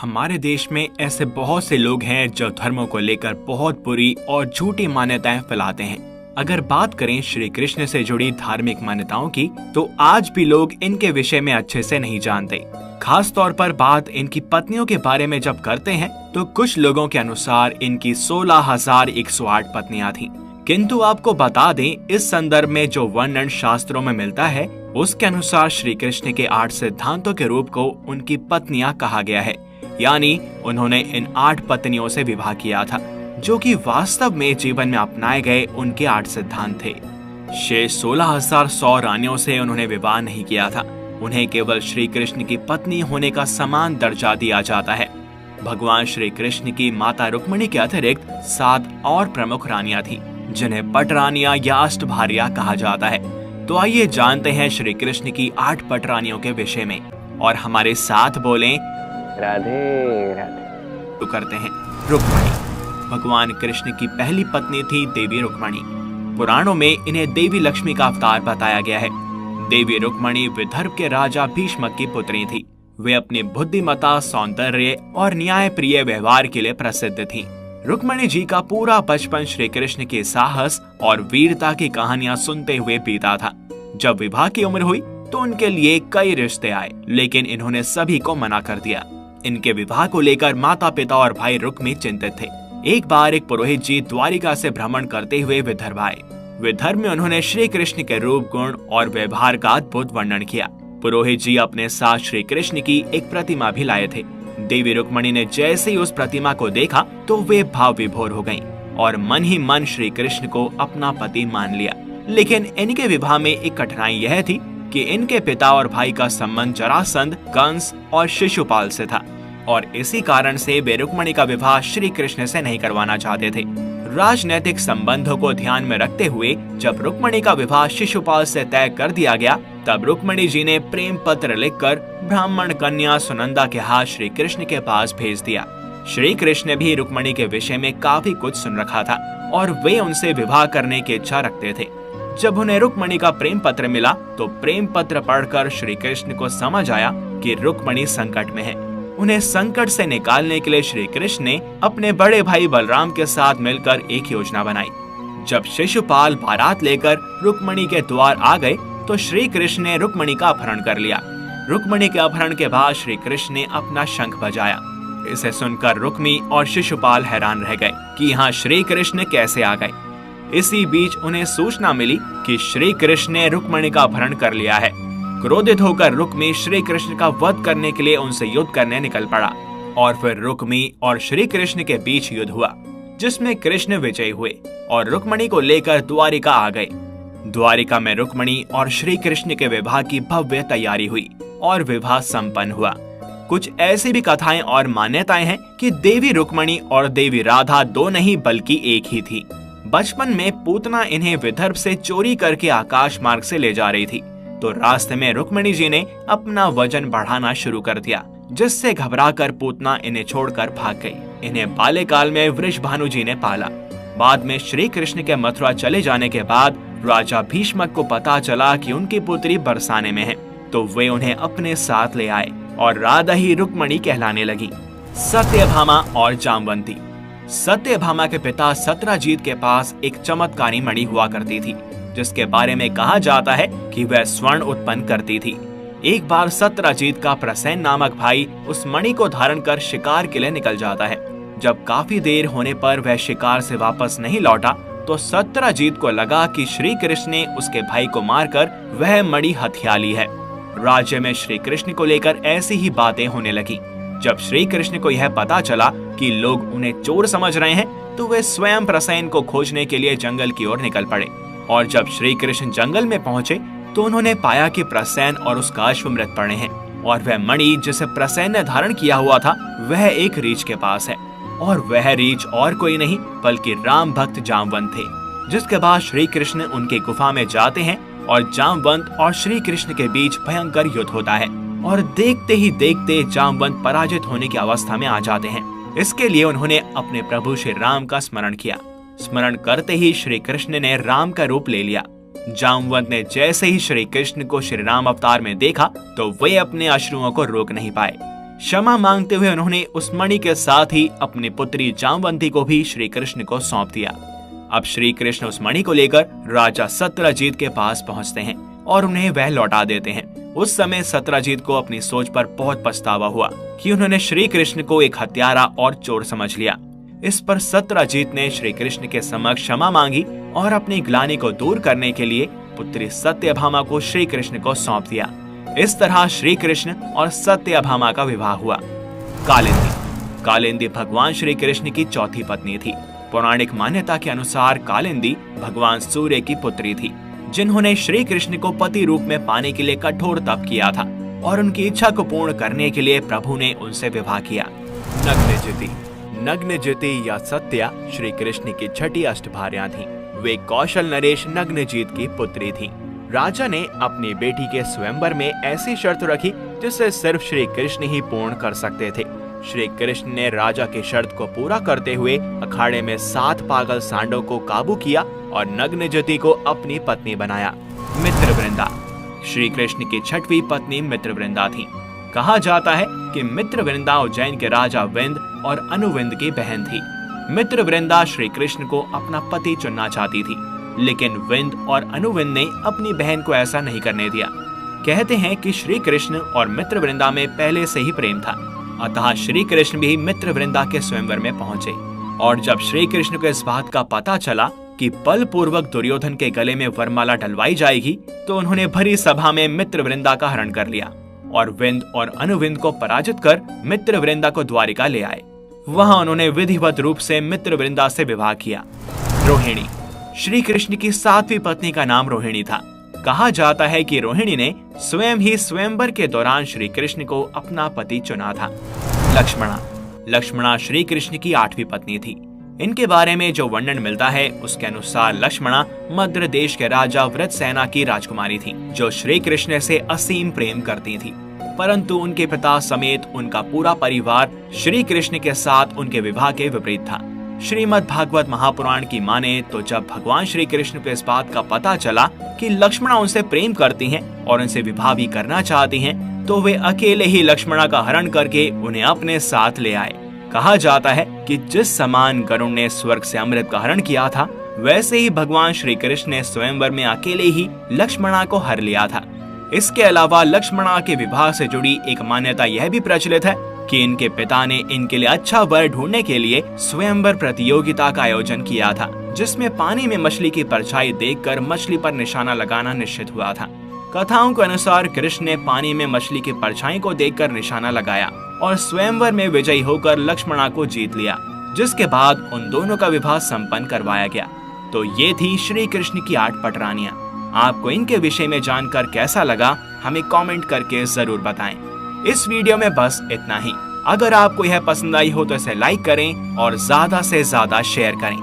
हमारे देश में ऐसे बहुत से लोग हैं जो धर्मों को लेकर बहुत बुरी और झूठी मान्यताएं फैलाते हैं। अगर बात करें श्री कृष्ण से जुड़ी धार्मिक मान्यताओं की, तो आज भी लोग इनके विषय में अच्छे से नहीं जानते। खास तौर पर बात इनकी पत्नियों के बारे में जब करते हैं, तो कुछ लोगों के अनुसार इनकी 16,108 पत्नियां थीं। किंतु आपको बता दें, इस संदर्भ में जो वर्णन शास्त्रों में मिलता है, उसके अनुसार श्री कृष्ण के 8 सिद्धांतों के रूप को उनकी पत्नियां कहा गया है। यानी उन्होंने इन 8 पत्नियों से विवाह किया था, जो कि वास्तव में जीवन में अपनाए गए उनके 8 सिद्धांत थे। शेष 16,100 रानियों से उन्होंने विवाह नहीं किया था। उन्हें केवल श्री कृष्ण की पत्नी होने का समान दर्जा दिया जाता है। भगवान श्री कृष्ण की माता रुक्मिणी के अतिरिक्त 7 और प्रमुख रानियां थीं, जिन्हें पट रानियां या अष्टभार्या कहा जाता है। तो आइए जानते हैं श्री कृष्ण की 8 पट रानियों के विषय में, और हमारे साथ बोलें राधे राधे। तो करते हैं। रुक्मिणी भगवान कृष्ण की पहली पत्नी थी देवी रुक्मिणी। पुराणों में इन्हें देवी लक्ष्मी का अवतार बताया गया है। देवी रुक्मिणी विदर्भ के राजा भीष्मक की पुत्री थी। वे अपनी बुद्धिमता, सौंदर्य और न्याय प्रिय व्यवहार के लिए प्रसिद्ध थीं। रुक्मिणी जी का पूरा बचपन श्री कृष्ण के साहस और वीरता की कहानियां सुनते हुए बीता था। जब विवाह की उम्र हुई तो उनके लिए कई रिश्ते आए, लेकिन इन्होंने सभी को मना कर दिया। इनके विवाह को लेकर माता पिता और भाई रुक्मी चिंतित थे। एक बार एक पुरोहित जी द्वारिका से भ्रमण करते हुए विदर्भ आए। विदर्भ में उन्होंने श्री कृष्ण के रूप, गुण और व्यवहार का अद्भुत वर्णन किया। पुरोहित जी अपने साथ श्री कृष्ण की एक प्रतिमा भी लाए थे। देवी रुक्मिणी ने जैसे ही उस प्रतिमा को देखा तो वे भाव विभोर हो गईं और मन ही मन श्री कृष्ण को अपना पति मान लिया। लेकिन इनके विवाह में एक कठिनाई यह थी कि इनके पिता और भाई का संबंध जरासंध, कंस और शिशुपाल से था, और इसी कारण से वे रुक्मिणी का विवाह श्री कृष्ण से नहीं करवाना चाहते थे। राजनैतिक संबंधों को ध्यान में रखते हुए जब रुक्मिणी का विवाह शिशुपाल से तय कर दिया गया, तब रुक्मिणी जी ने प्रेम पत्र लिखकर ब्राह्मण कन्या सुनंदा के हाथ श्री कृष्ण के पास भेज दिया। श्री कृष्ण भी रुक्मिणी के विषय में काफी कुछ सुन रखा था और वे उनसे विवाह करने की इच्छा रखते थे। जब उन्हें रुक्मिणी का प्रेम पत्र मिला तो प्रेम पत्र पढ़कर श्री कृष्ण को समझ आया कि रुक्मिणी संकट में है। उन्हें संकट से निकालने के लिए श्री कृष्ण ने अपने बड़े भाई बलराम के साथ मिलकर एक योजना बनाई। जब शिशुपाल बारात लेकर रुक्मिणी के द्वार आ गए तो श्री कृष्ण ने रुक्मिणी का अपहरण कर लिया। रुक्मिणी के अपहरण के बाद श्री कृष्ण ने अपना शंख बजाया। इसे सुनकर रुक्मी और शिशुपाल हैरान रह गए कि यहाँ श्री कृष्ण कैसे आ गए। इसी बीच उन्हें सूचना मिली कि श्री कृष्ण ने रुक्मिणी का अपहरण कर लिया है। क्रोधित होकर रुक्मी श्री कृष्ण का वध करने के लिए उनसे युद्ध करने निकल पड़ा, और फिर रुक्मी और श्री कृष्ण के बीच युद्ध हुआ, जिसमें कृष्ण विजयी हुए और रुक्मिणी को लेकर द्वारिका आ गए। द्वारिका में रुक्मिणी और श्री कृष्ण के विवाह की भव्य तैयारी हुई और विवाह संपन्न हुआ। कुछ ऐसी भी कथाएं और मान्यताएं हैं कि देवी रुक्मिणी और देवी राधा दो नहीं बल्कि एक ही थी। बचपन में पूतना इन्हें विदर्भ से चोरी करके आकाश मार्ग से ले जा रही थी, तो रास्ते में रुक्मिणी जी ने अपना वजन बढ़ाना शुरू कर दिया, जिससे घबराकर पूतना इन्हें छोड़कर भाग गई। इन्हें बाल्यकाल में वृषभानु जी ने पाला। बाद में श्री कृष्ण के मथुरा चले जाने के बाद राजा भीष्मक को पता चला कि उनकी पुत्री बरसाने में है, तो वे उन्हें अपने साथ ले आए और राधा ही रुक्मिणी कहलाने लगी। सत्यभामा और जामवंती। सत्यभामा के पिता सत्यजीत के पास एक चमत्कारी मणि हुआ करती थी, जिसके बारे में कहा जाता है कि वह स्वर्ण उत्पन्न करती थी। एक बार सत्यजीत का प्रसेन नामक भाई उस मणि को धारण कर शिकार के लिए निकल जाता है। जब काफी देर होने पर वह शिकार से वापस नहीं लौटा, तो सत्यजीत को लगा कि श्री कृष्ण ने उसके भाई को मारकर वह मणि हथिया ली है। राज्य में श्री कृष्ण को लेकर ऐसी ही बातें होने लगी। जब श्री कृष्ण को यह पता चला कि लोग उन्हें चोर समझ रहे हैं, तो वे स्वयं प्रसेन को खोजने के लिए जंगल की ओर निकल पड़े। और जब श्री कृष्ण जंगल में पहुंचे तो उन्होंने पाया कि प्रसेन और उसका अश्व मृत पड़े हैं, और वह मणि जिसे प्रसेन ने धारण किया हुआ था वह एक रीछ के पास है, और वह रीछ और कोई नहीं बल्कि राम भक्त जामवंत थे। जिसके बाद श्री कृष्ण उनके गुफा में जाते हैं और जामवंत और श्री कृष्ण के बीच भयंकर युद्ध होता है, और देखते ही देखते जामवंत पराजित होने की अवस्था में आ जाते हैं। इसके लिए उन्होंने अपने प्रभु श्री राम का स्मरण किया। स्मरण करते ही श्री कृष्ण ने राम का रूप ले लिया। जामवंत ने जैसे ही श्री कृष्ण को श्री राम अवतार में देखा तो वे अपने अश्रुओं को रोक नहीं पाए। क्षमा मांगते हुए उन्होंने उस मणि के साथ ही अपनी पुत्री जामवंती को भी श्री कृष्ण को सौंप दिया। अब श्री कृष्ण उस मणि को लेकर राजा सत्यजीत के पास पहुंचते हैं और उन्हें वह लौटा देते हैं। उस समय सत्यजीत को अपनी सोच पर बहुत पछतावा हुआ कि उन्होंने श्री कृष्ण को एक हत्यारा और चोर समझ लिया। इस पर सत्यजीत ने श्री कृष्ण के समक्ष क्षमा मांगी और अपनी ग्लानि को दूर करने के लिए पुत्री सत्यभामा को श्री कृष्ण को सौंप दिया। इस तरह श्री कृष्ण और सत्यभामा का विवाह हुआ। कालिंदी भगवान श्री कृष्ण की चौथी पत्नी थी। पौराणिक मान्यता के अनुसार कालिंदी भगवान सूर्य की पुत्री थी, जिन्होंने श्री कृष्ण को पति रूप में पाने के लिए कठोर तप किया था और उनकी इच्छा को पूर्ण करने के लिए प्रभु ने उनसे विवाह किया। नग्नजिति या सत्या श्री कृष्ण की छठी अष्टभार्या थी। वे कौशल नरेश नग्नजीत की पुत्री थी। राजा ने अपनी बेटी के स्वयंवर में ऐसी शर्त रखी जिसे सिर्फ श्री कृष्ण ही पूर्ण कर सकते थे। श्री कृष्ण ने राजा की शर्त को पूरा करते हुए अखाड़े में 7 पागल सांडों को काबू किया और नग्नजिति को अपनी पत्नी बनाया। मित्रवृंदा श्री कृष्ण की छठवीं पत्नी मित्रवृंदा थी। कहा जाता है कि मित्रवृंदा उज्जैन के राजा विंद और अनुविंद की बहन थी। मित्रवृंदा श्री कृष्ण को अपना पति चुनना चाहती थी, लेकिन विंद और अनुविंद ने अपनी बहन को ऐसा नहीं करने दिया। कहते हैं कि श्री कृष्ण और मित्रवृंदा में पहले से ही प्रेम था, अतः श्री कृष्ण भी मित्रवृंदा के स्वयंवर में पहुंचे। और जब श्री कृष्ण को इस बात का पता चला कि बलपूर्वक दुर्योधन के गले में वरमाला डलवाई जाएगी, तो उन्होंने भरी सभा में मित्रवृंदा का हरण कर लिया और विंद और अनुविंद को पराजित कर मित्रवृंदा को द्वारिका ले आए। वहां उन्होंने विधिवत रूप से मित्रवृंदा से विवाह किया। रोहिणी श्री कृष्ण की 7वीं पत्नी का नाम रोहिणी था। कहा जाता है कि रोहिणी ने स्वयं ही स्वयंवर के दौरान श्री कृष्ण को अपना पति चुना था। लक्ष्मणा श्री कृष्ण की 8वीं पत्नी थी। इनके बारे में जो वर्णन मिलता है उसके अनुसार लक्ष्मणा मद्र देश के राजा वृत्रसेना की राजकुमारी थी, जो श्री कृष्ण से असीम प्रेम करती थी। परंतु उनके पिता समेत उनका पूरा परिवार श्री कृष्ण के साथ उनके विवाह के विपरीत था। श्रीमद् भागवत महापुराण की माने तो जब भगवान श्री कृष्ण को इस बात का पता चला कि लक्ष्मणा उनसे प्रेम करती हैं और उनसे विवाह भी करना चाहती हैं, तो वे अकेले ही लक्ष्मणा का हरण करके उन्हें अपने साथ ले आए। कहा जाता है कि जिस समान गरुड़ ने स्वर्ग से अमृत का हरण किया था, वैसे ही भगवान श्री कृष्ण ने स्वयंवर में अकेले ही लक्ष्मणा को हर लिया था। इसके अलावा लक्ष्मणा के विवाह से जुड़ी एक मान्यता यह भी प्रचलित है कि इनके पिता ने इनके लिए अच्छा वर ढूंढने के लिए स्वयंवर प्रतियोगिता का आयोजन किया था, जिसमें पानी में मछली की परछाई देखकर मछली पर निशाना लगाना निश्चित हुआ था। कथाओं के अनुसार कृष्ण ने पानी में मछली की परछाई को देखकर निशाना लगाया और स्वयंवर में विजयी होकर लक्ष्मणा को जीत लिया, जिसके बाद उन दोनों का विवाह संपन्न करवाया गया। तो ये थी श्री कृष्ण की 8 पटरानियां। आपको इनके विषय में जानकर कैसा लगा, हमें कमेंट करके जरूर बताएं। इस वीडियो में बस इतना ही। अगर आपको यह पसंद आई हो तो इसे लाइक करें और ज्यादा से ज्यादा शेयर करें।